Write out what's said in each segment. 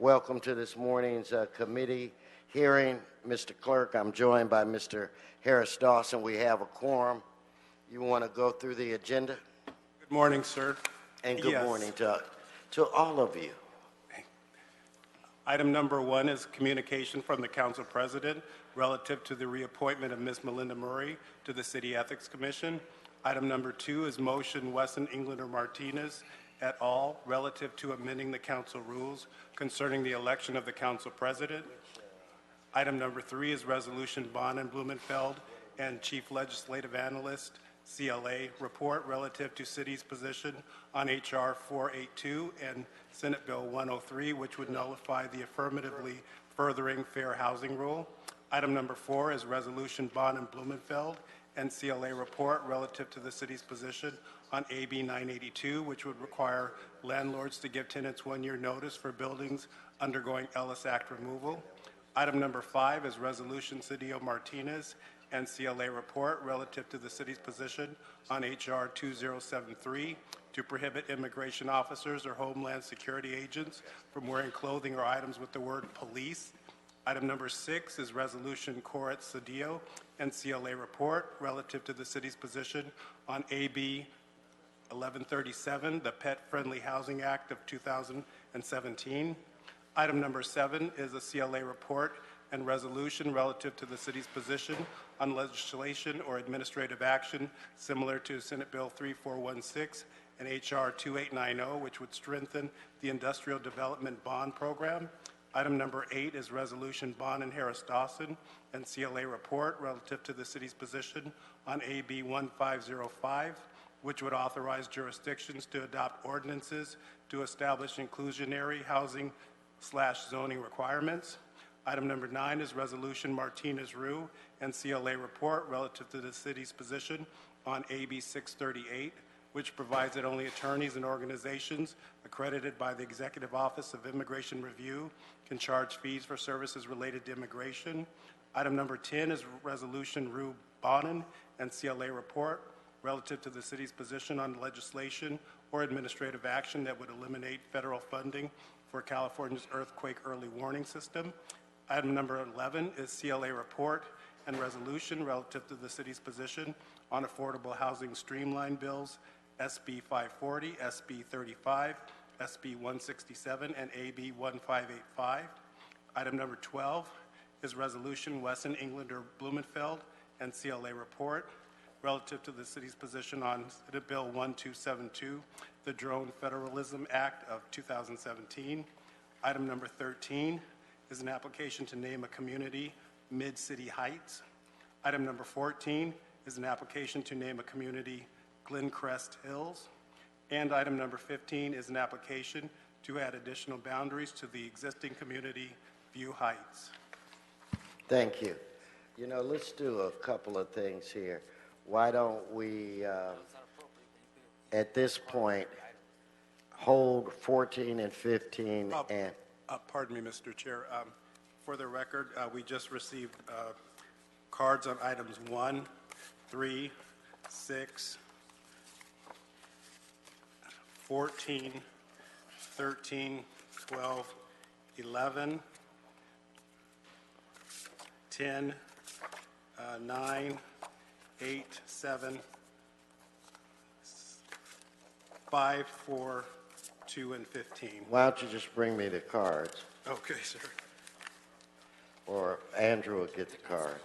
Welcome to this morning's committee hearing. Mr. Clerk, I'm joined by Mr. Harris Dawson. We have a quorum. You want to go through the agenda? Good morning, sir. And good morning to all of you. Item number 1 is communication from the Council President relative to the reappointment of Ms. Melinda Murray to the City Ethics Commission. Item number 2 is motion Wesson Englander Martinez et al. Relative to amending the council rules concerning the election of the council president. Item number 3 is resolution Bond and Blumenfeld and Chief Legislative Analyst CLA report relative to city's position on H.R. 482 and Senate Bill 103, which would nullify the affirmatively furthering fair housing rule. Item number 4 is resolution Bond and Blumenfeld and CLA report relative to the city's position on AB 982, which would require landlords to give tenants 1-year notice for buildings undergoing Ellis Act removal. Item number 5 is resolution Cedillo Martinez and CLA report relative to the city's position on H.R. 2073 to prohibit immigration officers or Homeland Security agents from wearing clothing or items with the word police. Item number 6 is resolution Coret Cedillo and CLA report relative to the city's position on AB 1137, the Pet-Friendly Housing Act of 2017. Item number 7 is a CLA report and resolution relative to the city's position on legislation or administrative action similar to Senate Bill 3416 and H.R. 2890, which would strengthen the Industrial Development Bond Program. Item number 8 is resolution Bond and Harris Dawson and CLA report relative to the city's position on AB 1505, which would authorize jurisdictions to adopt ordinances to establish inclusionary housing/zoning requirements. Item number 9 is resolution Martinez-Rue and CLA report relative to the city's position on AB 638, which provides that only attorneys and organizations accredited by the Executive Office of Immigration Review can charge fees for services related to immigration. Item number 10 is resolution Rue Bonin and CLA report relative to the city's position on legislation or administrative action that would eliminate federal funding for California's earthquake early warning system. Item number 11 is CLA report and resolution relative to the city's position on affordable housing streamline bills, SB 540, SB 35, SB 167, and AB 1585. Item number 12 is resolution Wesson Englander Blumenfeld and CLA report relative to the city's position on Senate Bill 1272, the Drone Federalism Act of 2017. Item number 13 is an application to name a community Mid-City Heights. Item number 14 is an application to name a community Glencrest Hills. And item number 15 is an application to add additional boundaries to the existing community View Heights. Thank you. You know, let's do a couple of things here. Why don't we, at this point, hold 14 and 15 and... Pardon me, Mr. Chair. For the record, we just received cards on items 1, 3, 6, 14, 13, 12, 11, 10, 9, 8, 7, 5, 4, 2, and 15. Why don't you just bring me the cards? Okay, sir. Or Andrew will get the cards.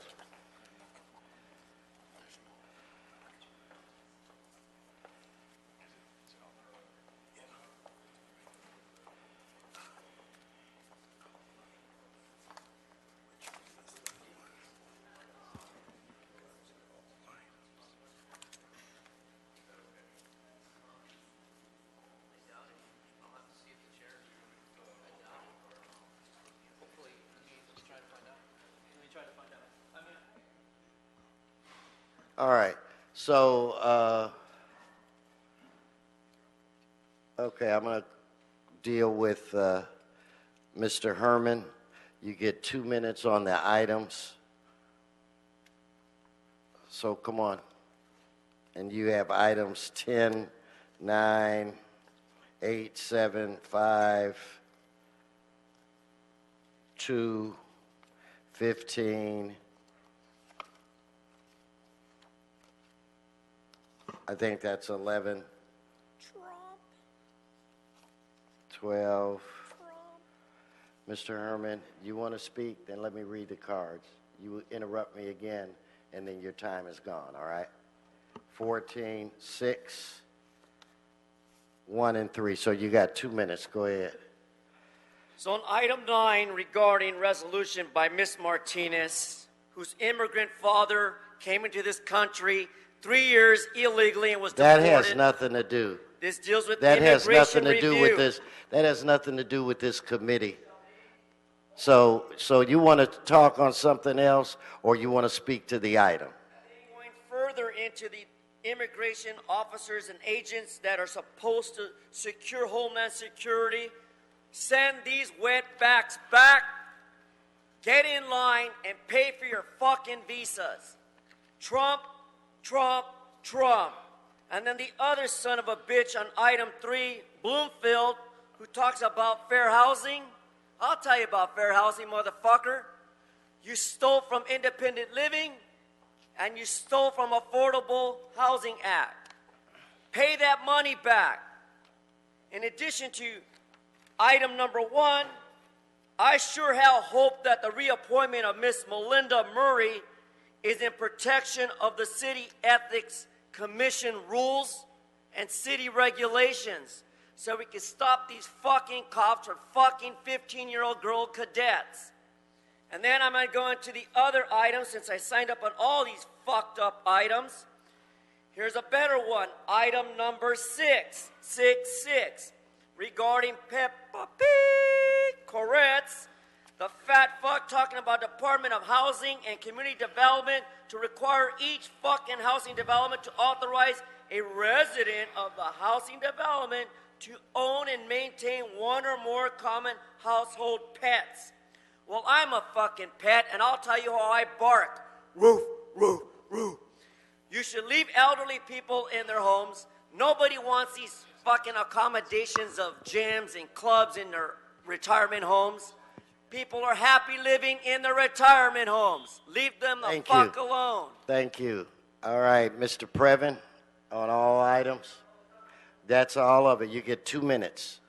All right, so, okay, I'm going to deal with Mr. Herman. You get 2 minutes on the items. So come on. And you have items 10, 9, 8, 7, 5, 2, 15, I think that's 11, 12. Mr. Herman, you want to speak? Then let me read the cards. You interrupt me again, and then your time is gone, all right? 14, 6, 1, and 3. So you got 2 minutes. Go ahead. So on item 9 regarding resolution by Ms. Martinez, whose immigrant father came into this country 3 years illegally and was That deported. has nothing to do. This deals with That has immigration nothing to do review. with this. That has nothing to do with this committee. So you want to talk on something else, or you want to speak to the item? Going further into the immigration officers and agents that are supposed to secure Homeland Security, send these wetbacks back, get in line, and pay for your fucking visas. Trump, Trump, Trump. And then the other son of a bitch on item 3, Bloomfield, who talks about fair housing. I'll tell you about fair housing, motherfucker. You stole from independent living, and you stole from Affordable Housing Act. Pay that money back. In addition to item number 1, I sure hell hope that the reappointment of Miss Melinda Murray is in protection of the City Ethics Commission rules and city regulations, so we can stop these fucking cops or fucking 15-year-old girl cadets. And then I'm going to go into the other items since I signed up on all these fucked up items. Here's a better one. Item number 6, regarding Peppa Pig Coretz, the fat fuck talking about Department of Housing and Community Development to require each fucking housing development to authorize a resident of the housing development to own and maintain one or more common household pets. Well, I'm a fucking pet, and I'll tell you how I bark. Roof, roof, roof. You should leave elderly people in their homes. Nobody wants these fucking accommodations of gyms and clubs in their retirement homes. People are happy living in their retirement homes. Leave them the fuck alone. Thank you. All right, Mr. Previn, on all items. That's all of it. You get 2 minutes.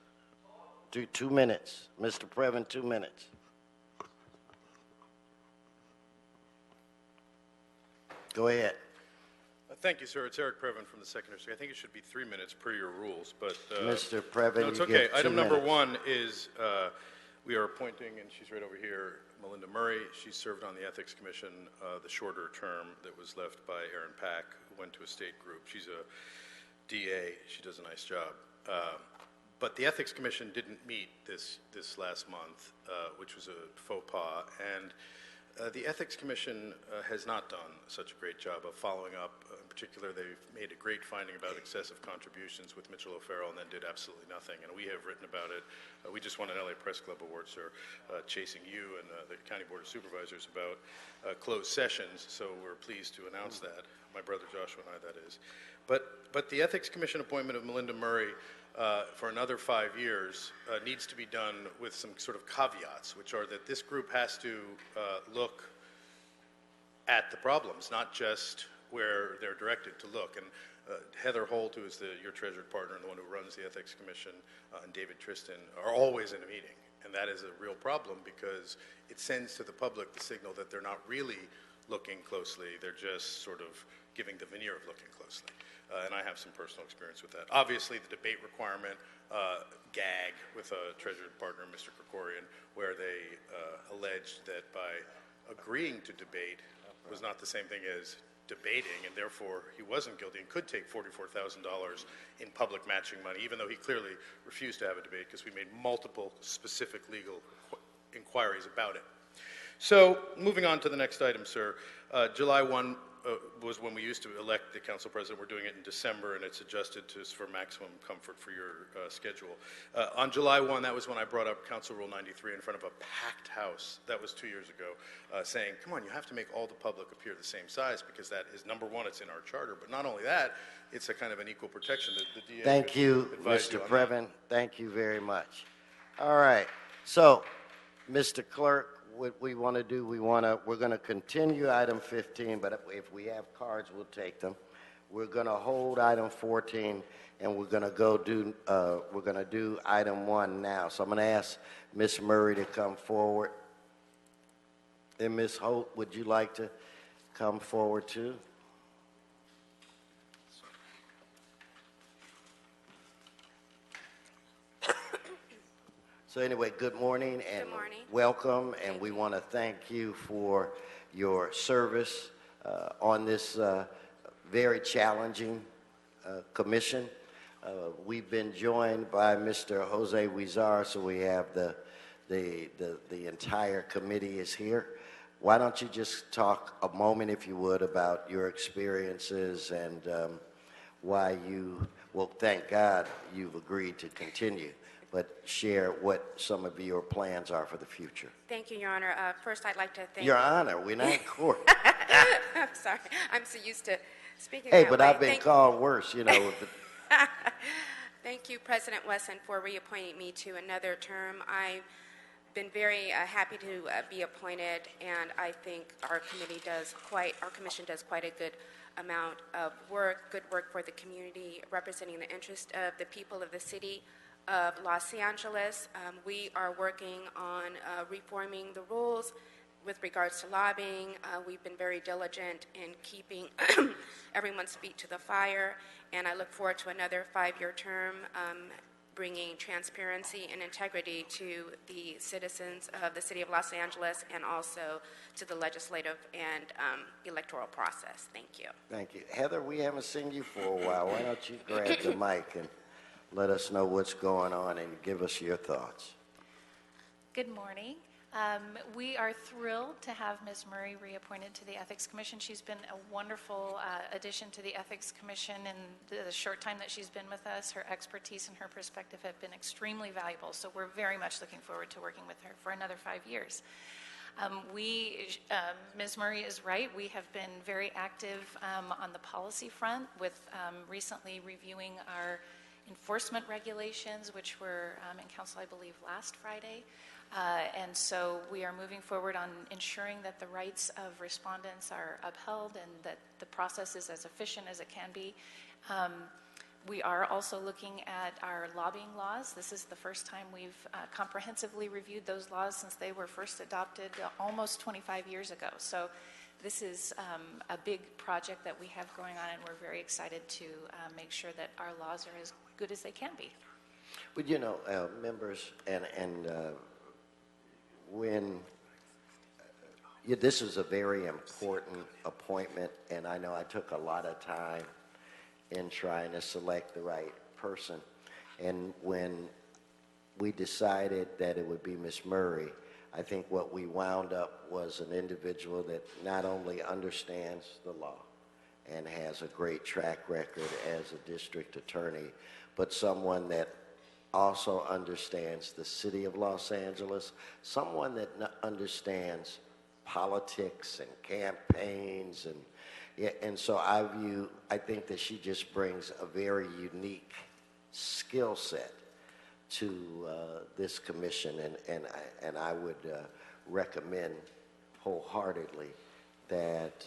Do 2 minutes. Mr. Previn, 2 minutes. Go ahead. Thank you, sir. It's Eric Previn from the Second District. I think it should be 3 minutes per your rules, but... Mr. Previn, no, it's you okay. get 2 Item minutes. number 1 is we are appointing, and she's right over here, Melinda Murray. She served on the Ethics Commission, the shorter term that was left by Aaron Pack, who went to a state group. She's a DA. She does a nice job. But the Ethics Commission didn't meet this last month, which was a faux pas, and the Ethics Commission has not done such a great job of following up. In particular, they've made a great finding about excessive contributions with Mitchell O'Farrell and then did absolutely nothing. And we have written about it. We just won an LA Press Club Award, sir, chasing you and the County Board of Supervisors about closed sessions. So we're pleased to announce that. My brother Joshua and I, that is. But the Ethics Commission appointment of Melinda Murray for another 5 years needs to be done with some sort of caveats, which are that this group has to look at the problems, not just where they're directed to look. And Heather Holt, who is your treasured partner and the one who runs the Ethics Commission, and David Tristan are always in a meeting. And that is a real problem because it sends to the public the signal that they're not really looking closely. They're just sort of giving the veneer of looking closely. And I have some personal experience with that. Obviously, the debate requirement, gag with a treasured partner, Mr. Krikorian, where they alleged that by agreeing to debate was not the same thing as debating, and therefore he wasn't guilty and could take $44,000 in public matching money, even though he clearly refused to have a debate because we made multiple specific legal inquiries about it. So moving on to the next item, sir. July 1 was when we used to elect the council president. We're doing it in December, and it's adjusted for maximum comfort for your schedule. On July 1, that was when I brought up Council Rule 93 in front of a packed house. That was 2 years ago, saying, come on, you have to make all the public appear the same size because that is, number one, it's in our charter. But not only that, it's a kind of an equal protection that the DA Thank you, Mr. Previn. Thank you very much. All right. So, Mr. Clerk, what we want to do, we're going to continue item 15, but if we have cards, we'll take them. We're going to hold item 14, and we're going to do item 1 now. So I'm going to ask Ms. Murray to come forward. And Ms. Holt, would you like to come forward too? So anyway, good morning and welcome, and we want to thank you for your service on this very challenging commission. We've been joined by Mr. Jose Huizar, so we have the entire committee is here. Why don't you just talk a moment, if you would, about your experiences and why well, thank God you've agreed to continue, but share what some of your plans are for the future. Thank you, Your Honor. First, I'd like to thank... Your Honor, we're not in court. I'm sorry. I'm so used to speaking Hey, that but way. I've been called worse, you know. Thank you, President Wesson, for reappointing me to another term. I've been very happy to be appointed, and I think our commission does quite a good amount of work, good work for the community, representing the interest of the people of the city of Los Angeles. We are working on reforming the rules with regards to lobbying. We've been very diligent in keeping everyone's feet to the fire, and I look forward to another 5-year term, bringing transparency and integrity to the citizens of the city of Los Angeles and also to the legislative and electoral process. Thank you. Thank you. Heather, we haven't seen you for a while. Why don't you grab the mic and let us know what's going on and give us your thoughts. Good morning. We are thrilled to have Ms. Murray reappointed to the Ethics Commission. She's been a wonderful addition to the Ethics Commission in the short time that she's been with us. Her expertise and her perspective have been extremely valuable, so we're very much looking forward to working with her for another 5 years. Ms. Murray is right. We have been very active on the policy front with recently reviewing our enforcement regulations, which were in council, I believe, last Friday. And so we are moving forward on ensuring that the rights of respondents are upheld and that the process is as efficient as it can be. We are also looking at our lobbying laws. This is the first time we've comprehensively reviewed those laws since they were first adopted almost 25 years ago. So this is a big project that we have going on, and we're very excited to make sure that our laws are as good as they can be. But you know, members, this is a very important appointment, and I know I took a lot of time in trying to select the right person. And when we decided that it would be Ms. Murray, I think what we wound up was an individual that not only understands the law and has a great track record as a district attorney, but someone that also understands the city of Los Angeles, someone that understands politics and campaigns, and so I think that she just brings a very unique skill set to this commission, and I would recommend wholeheartedly that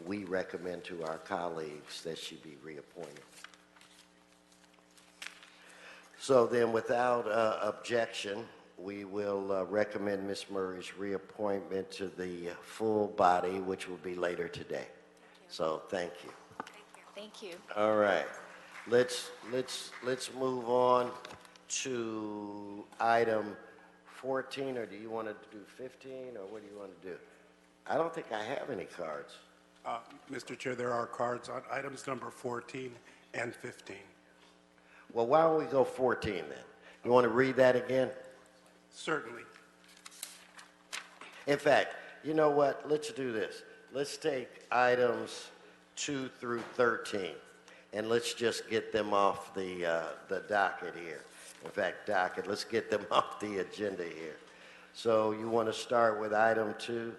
we recommend to our colleagues that she be reappointed. So then, without objection, we will recommend Ms. Murray's reappointment to the full body, which will be later today. So thank you. Thank you. All right. Let's move on to item 14, or do you want to do 15, or what do you want to do? I don't think I have any cards. Mr. Chair, there are cards on items number 14 and 15. Well, why don't we go 14 then? You want to read that again? Certainly. In fact, you know what? Let's do this. Let's take items 2 through 13, and let's just get them off the docket here. In fact, let's get them off the agenda here. So you want to start with item 2?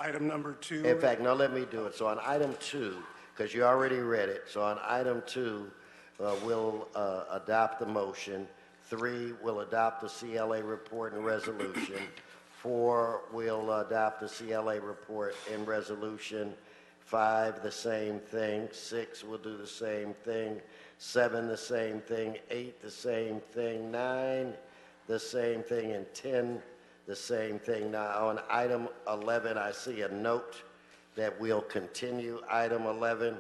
Item number 2. In fact, no, let me do it. So on item 2, because you already read it, so on item 2, we'll adopt the motion 3, we'll adopt the CLA report and resolution. 4, we'll adopt the CLA report and resolution. 5, the same thing. 6, we'll do the same thing. 7, the same thing. 8, the same thing. 9, the same thing. And 10, the same thing. Now, on item 11, I see a note that we'll continue item 11.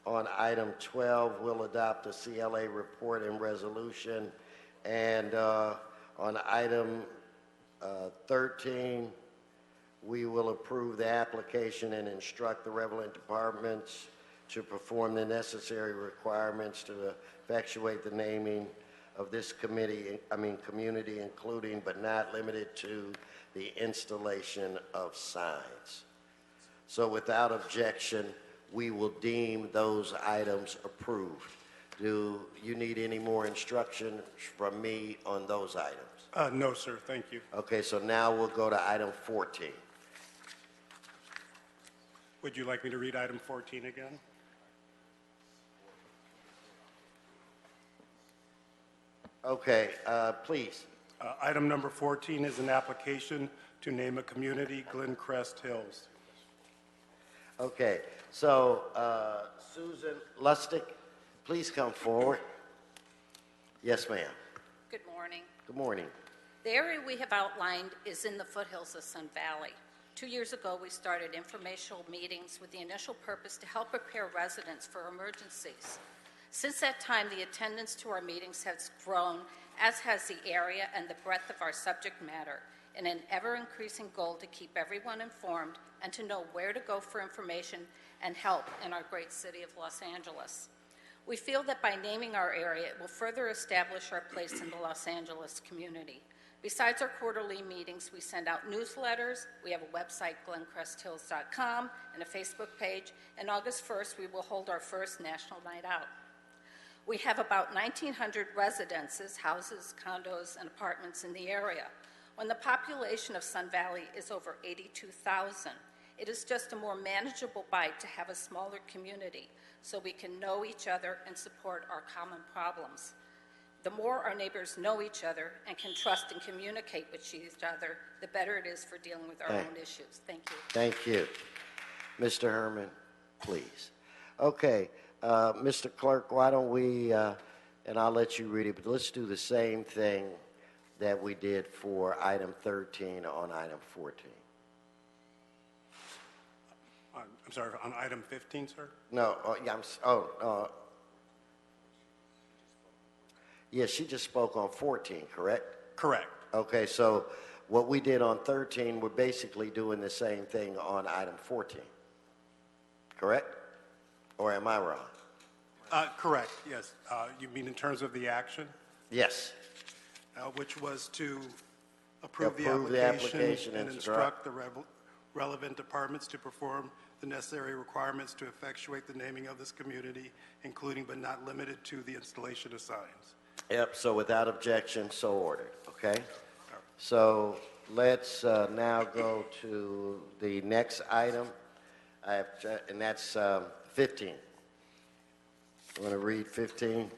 On item 12, we'll adopt the CLA report and resolution. And on item 13, we will approve the application and instruct the relevant departments to perform the necessary requirements to effectuate the naming of this community, including but not limited to the installation of signs. So without objection, we will deem those items approved. Do you need any more instruction from me on those items? No, sir, thank you. Okay, so now we'll go to item 14. Would you like me to read item 14 again? Okay, please. Item number 14 is an application to name a community Glencrest Hills. Okay, so Susan Lustig, please come forward. Yes, ma'am. Good morning. Good morning. The area we have outlined is in the foothills of Sun Valley. 2 years ago, we started informational meetings with the initial purpose to help prepare residents for emergencies. Since that time, the attendance to our meetings has grown, as has the area and the breadth of our subject matter, in an ever-increasing goal to keep everyone informed and to know where to go for information and help in our great city of Los Angeles. We feel that by naming our area, it will further establish our place in the Los Angeles community. Besides our quarterly meetings, we send out newsletters. We have a website, glencresthills.com, and a Facebook page. And August 1st, we will hold our first National Night Out. We have about 1,900 residences, houses, condos, and apartments in the area. When the population of Sun Valley is over 82,000, it is just a more manageable bite to have a smaller community so we can know each other and support our common problems. The more our neighbors know each other and can trust and communicate with each other, the better it is for dealing with our own issues. Thank you. Thank you. Mr. Herman, please. Okay, Mr. Clerk, why don't we, and I'll let you read it, but let's do the same thing that we did for item 13 on item 14. I'm sorry, on item 15, sir? No, yeah, yeah, she just spoke on 14, correct? Correct. Okay, so what we did on 13, we're basically doing the same thing on item 14, correct? Or am I wrong? Correct, yes. You mean in terms of the action, Yes. which was to approve the Approve the application application and and instruct the relevant departments to perform the necessary requirements to effectuate the naming of this community, including but not limited to the installation of signs. Yep, so without objection, so ordered, okay? So let's now go to the next item, and that's 15. I'm going to read 15.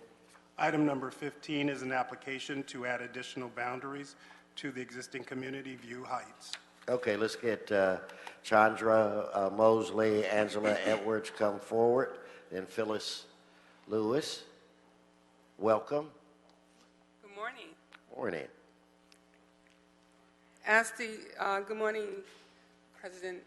Item number 15 is an application to add additional boundaries to the existing community View Heights. Okay, let's get Chandra Mosley, Angela Edwards come forward, then Phyllis Lewis. Welcome. Good morning. Morning. Good morning, President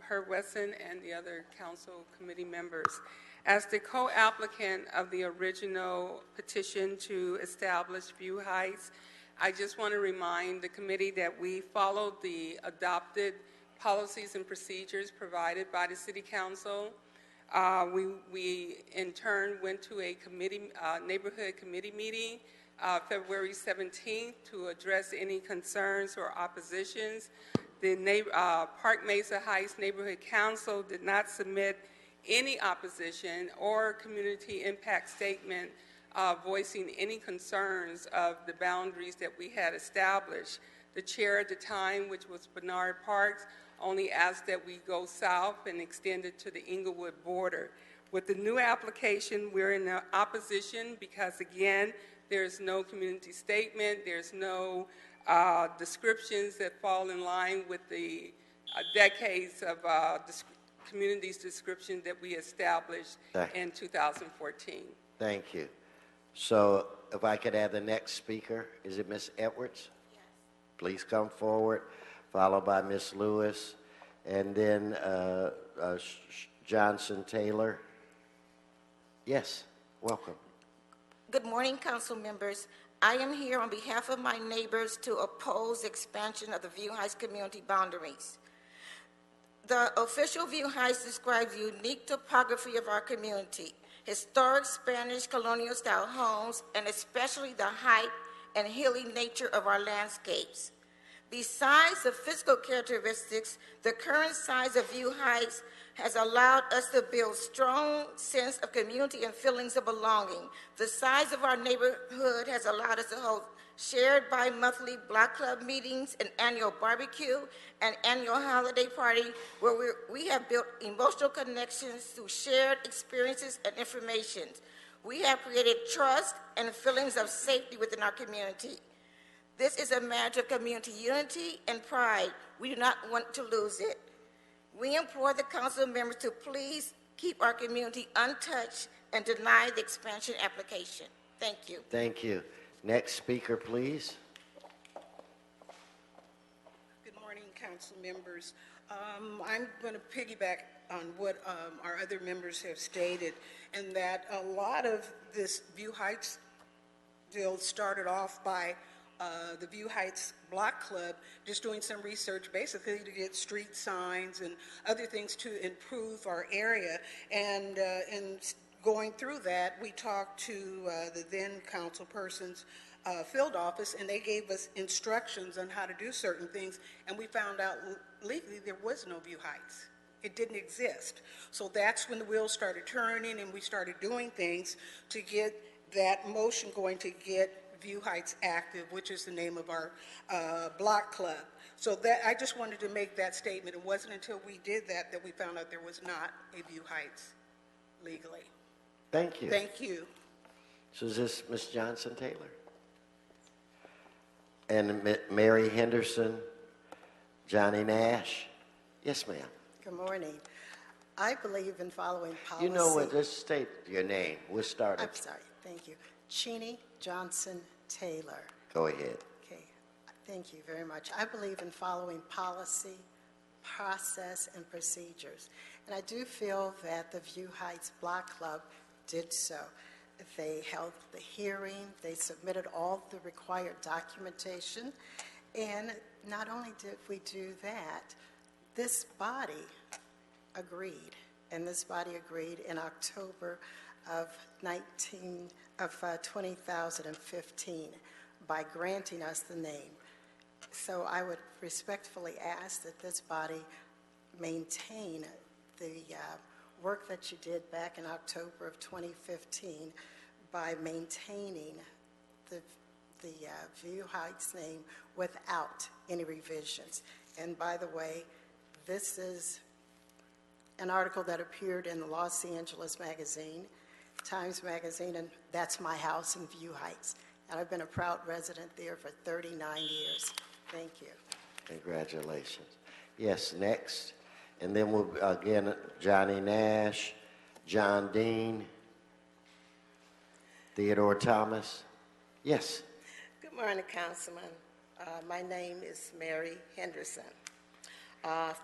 Herb Wesson and the other council committee members. As the co-applicant of the original petition to establish View Heights, I just want to remind the committee that we followed the adopted policies and procedures provided by the City Council. We in turn went to a neighborhood committee meeting February 17th to address any concerns or oppositions. The Park Mesa Heights Neighborhood Council did not submit any opposition or community impact statement voicing any concerns of the boundaries that we had established. The chair at the time, which was Bernard Parks, only asked that we go south and extend it to the Inglewood border. With the new application, we're in opposition because, again, There's no community statement. There's no descriptions that fall in line with the decades of community's description that we established in 2014. Thank you. So if I could have the next speaker, is it Ms. Edwards? Yes. Please come forward, followed by Ms. Lewis, and then Johnson Taylor. Yes, welcome. Good morning, council members. I am here on behalf of my neighbors to oppose the expansion of the View Heights community boundaries. The official View Heights describes the unique topography of our community, historic Spanish colonial-style homes, and especially the height and hilly nature of our landscapes. Besides the physical characteristics, the current size of View Heights has allowed us to build strong sense of community and feelings of belonging. The size of our neighborhood has allowed us to hold shared bi-monthly block club meetings, an annual barbecue, and annual holiday party where we have built emotional connections through shared experiences and information. We have created trust and feelings of safety within our community. This is a matter of community unity and pride. We do not want to lose it. We implore the council members to please keep our community untouched and deny the expansion application. Thank you. Thank you. Next speaker, please. Good morning, council members. I'm going to piggyback on what our other members have stated, and that a lot of this View Heights deal started off by the View Heights Block Club just doing some research basically to get street signs and other things to improve our area. And in going through that, we talked to the then councilperson's field office, and they gave us instructions on how to do certain things, and we found out legally there was no View Heights. It didn't exist. So that's when the wheels started turning, and we started doing things to get that motion going to get View Heights active, which is the name of our block club. So that I just wanted to make that statement. It wasn't until we did that that we found out there was not a View Heights legally. Thank you. Thank you. So is this Ms. Johnson Taylor? And Mary Henderson, Johnny Nash? Yes, ma'am. Good morning. I believe in following policy. You know what, just state your name. We'll start I'm it. sorry, thank you. Cheney Johnson Taylor. Go ahead. Okay, thank you very much. I believe in following policy, process, and procedures. And I do feel that the View Heights Block Club did so. They held the hearing, they submitted all the required documentation, and not only did we do that, this body agreed, and this body agreed in October of 2015 by granting us the name. So I would respectfully ask that this body maintain the work that you did back in October of 2015 by maintaining the View Heights name without any revisions. And by the way, this is an article that appeared in the Los Angeles Magazine, Times Magazine, and that's my house in View Heights. And I've been a proud resident there for 39 years. Thank you. Congratulations. Yes, next. And then we'll, again, Johnny Nash, John Dean, Theodore Thomas. Yes. Good morning, Councilman. My name is Mary Henderson.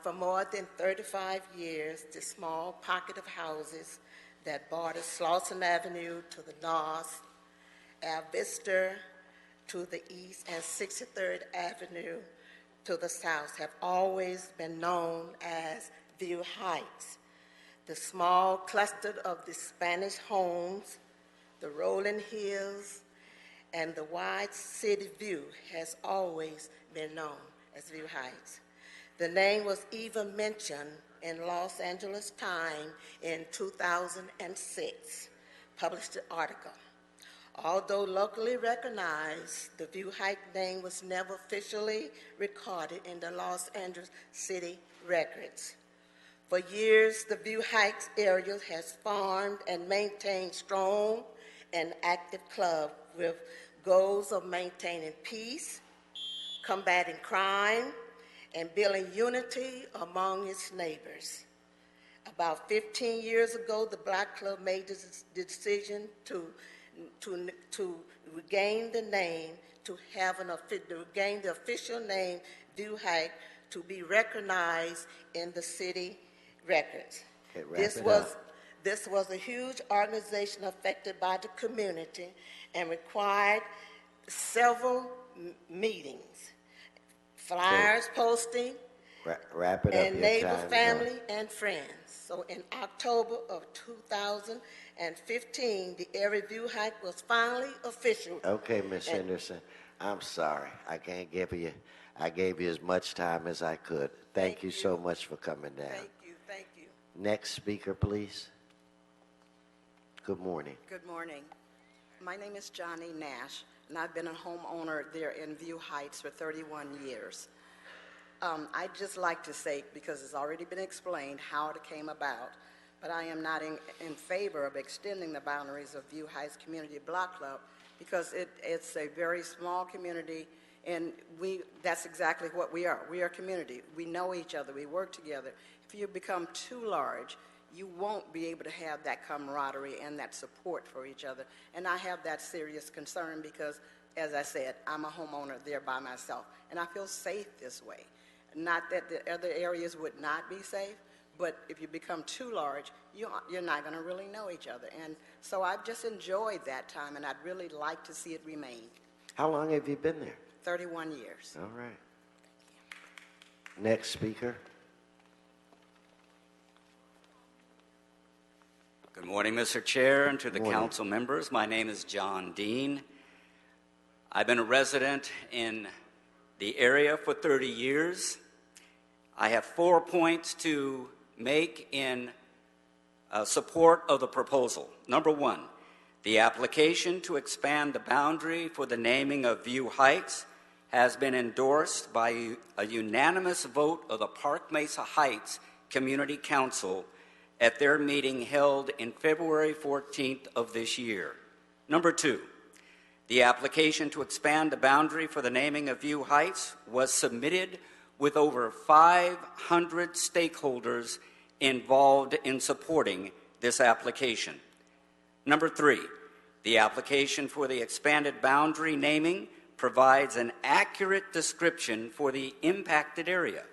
For more than 35 years, the small pocket of houses that border Slauson Avenue to the north, Al Vista to the east, and 63rd Avenue to the south have always been known as View Heights. The small cluster of the Spanish homes, the rolling hills, and the wide city view has always been known as View Heights. The name was even mentioned in Los Angeles Times in 2006, published an article. Although locally recognized, the View Heights name was never officially recorded in the Los Angeles City records. For years, the View Heights area has farmed and maintained strong an active club with goals of maintaining peace, combating crime, and building unity among its neighbors. About 15 years ago, the Black Club made the decision to regain the name, to regain the official name View Heights, to be recognized in the city records. Okay, wrap it up. This was a huge organization affected by the community and required several meetings, flyers posting, Wrap it up. and Your neighbor, time's up. family, and friends. So in October of 2015, the area View Heights was finally official. Okay, Miss And- Henderson, I'm sorry. I can't give you, I gave you as much time as I could. Thank you so much for coming down. Thank you. Next speaker, please. Good morning. Good morning. My name is Johnny Nash, and I've been a homeowner there in View Heights for 31 years. I'd just like to say, because it's already been explained how it came about, but I am not in favor of extending the boundaries of View Heights Community Block Club because it's a very small community, and that's exactly what we are. We are a community. We know each other. We work together. If you become too large, you won't be able to have that camaraderie and that support for each other. And I have that serious concern because, as I said, I'm a homeowner there by myself, and I feel safe this way. Not that the other areas would not be safe, but if you become too large, you're not going to really know each other. And so I've just enjoyed that time, and I'd really like to see it remain. How long have you been there? 31 years. All right. Next speaker. Good morning, Mr. Chair, and to the Morning. council members. My name is John Dean. I've been a resident in the area for 30 years. I have 4 points to make in support of the proposal. Number one, the application to expand the boundary for the naming of View Heights has been endorsed by a unanimous vote of the Park Mesa Heights Community Council at their meeting held in February 14th of this year. Number two, the application to expand the boundary for the naming of View Heights was submitted with over 500 stakeholders involved in supporting this application. Number three, the application for the expanded boundary naming provides an accurate description for the impacted area.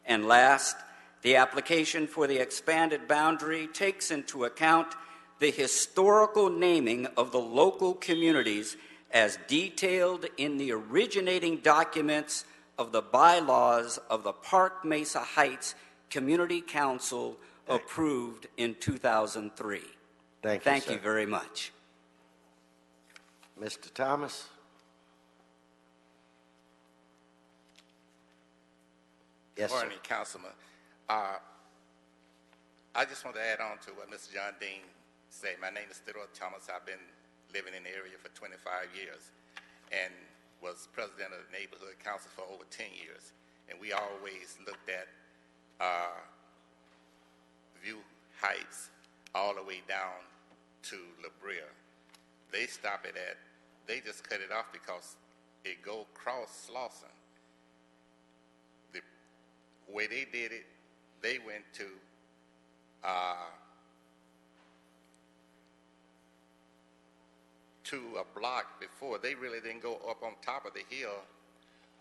And last, the application for the expanded boundary takes into account the historical naming of the local communities as detailed in the originating documents of the bylaws of the Park Mesa Heights Community Council approved in 2003. Thank you, you very much. Mr. Thomas. Yes, sir. Morning, Councilman. I just want to add on to what Mr. John Dean said. My name is Theodore Thomas. I've been living in the area for 25 years and was president of the neighborhood council for over 10 years. And we always looked at View Heights all the way down to La Brea. They stop it at, they just cut it off because it go across Slauson. The way they did it, they went to a block before. They really didn't go up on top of the hill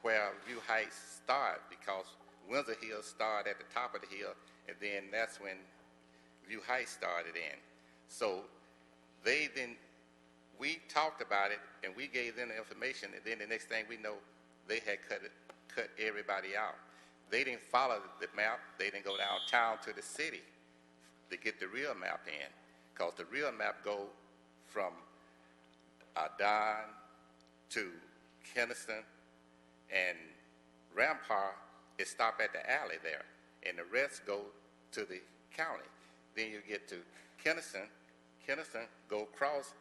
where View Heights start, because Windsor Hill started at the top of the hill, and then that's when View Heights started in. So they didn't, we talked about it and we gave them the information, and then the next thing we know, they had cut everybody out. They didn't follow the map. They didn't go downtown to the city to get the real map in, because the real map go from Don to Keniston and Rampart. It stop at the alley there, and the rest go to the county. Then you get to Keniston, go across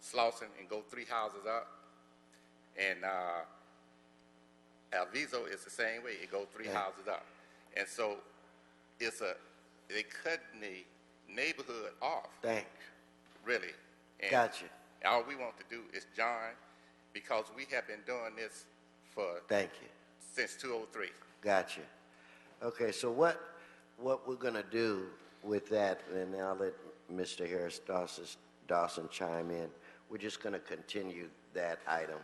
Slauson and go 3 houses up, and Alviso is the same way. It goes 3 houses up, and so they cut the neighborhood off. Thanks. Really. And Gotcha. All we want to do is join, because we have been doing this for Thank you. since 2003. Gotcha. Okay, so what we're going to do with that, and I'll let Mr. Harris Dawson chime in. We're just going to continue that item.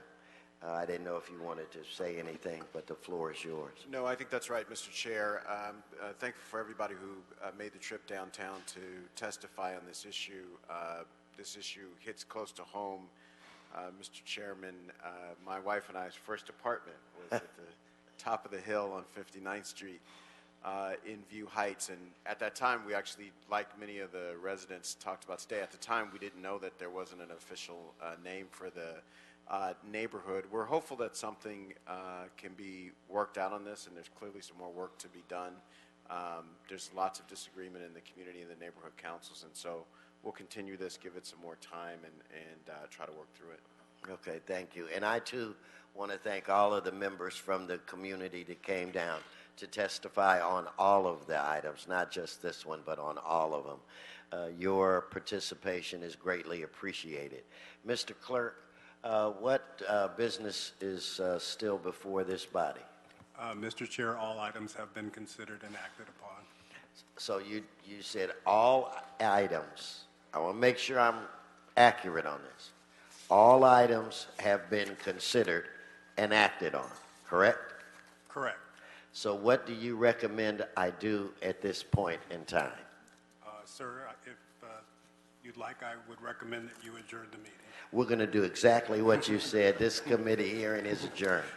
I didn't know if you wanted to say anything, but the floor is yours. No, I think that's right, Mr. Chair. Thankful for everybody who made the trip downtown to testify on this issue. This issue hits close to home. Mr. Chairman, my wife and I's first apartment was at the top of the hill on 59th Street in View Heights. And at that time, we actually, like many of the residents talked about today, at the time we didn't know that there wasn't an official name for the neighborhood. We're hopeful that something can be worked out on this, and there's clearly some more work to be done. There's lots of disagreement in the community and the neighborhood councils, and so we'll continue this, give it some more time, and try to work through it. Okay, thank you. And I, too, want to thank all of the members from the community that came down to testify on all of the items, not just this one, but on all of them. Your participation is greatly appreciated. Mr. Clerk, what business is still before this body? Mr. Chair, all items have been considered and acted upon. So you said all items. I want to make sure I'm accurate on this. All items have been considered and acted on, correct? Correct. So what do you recommend I do at this point in time? Sir, if you'd like, I would recommend that you adjourn the meeting. We're going to do exactly what you said. This committee hearing is adjourned.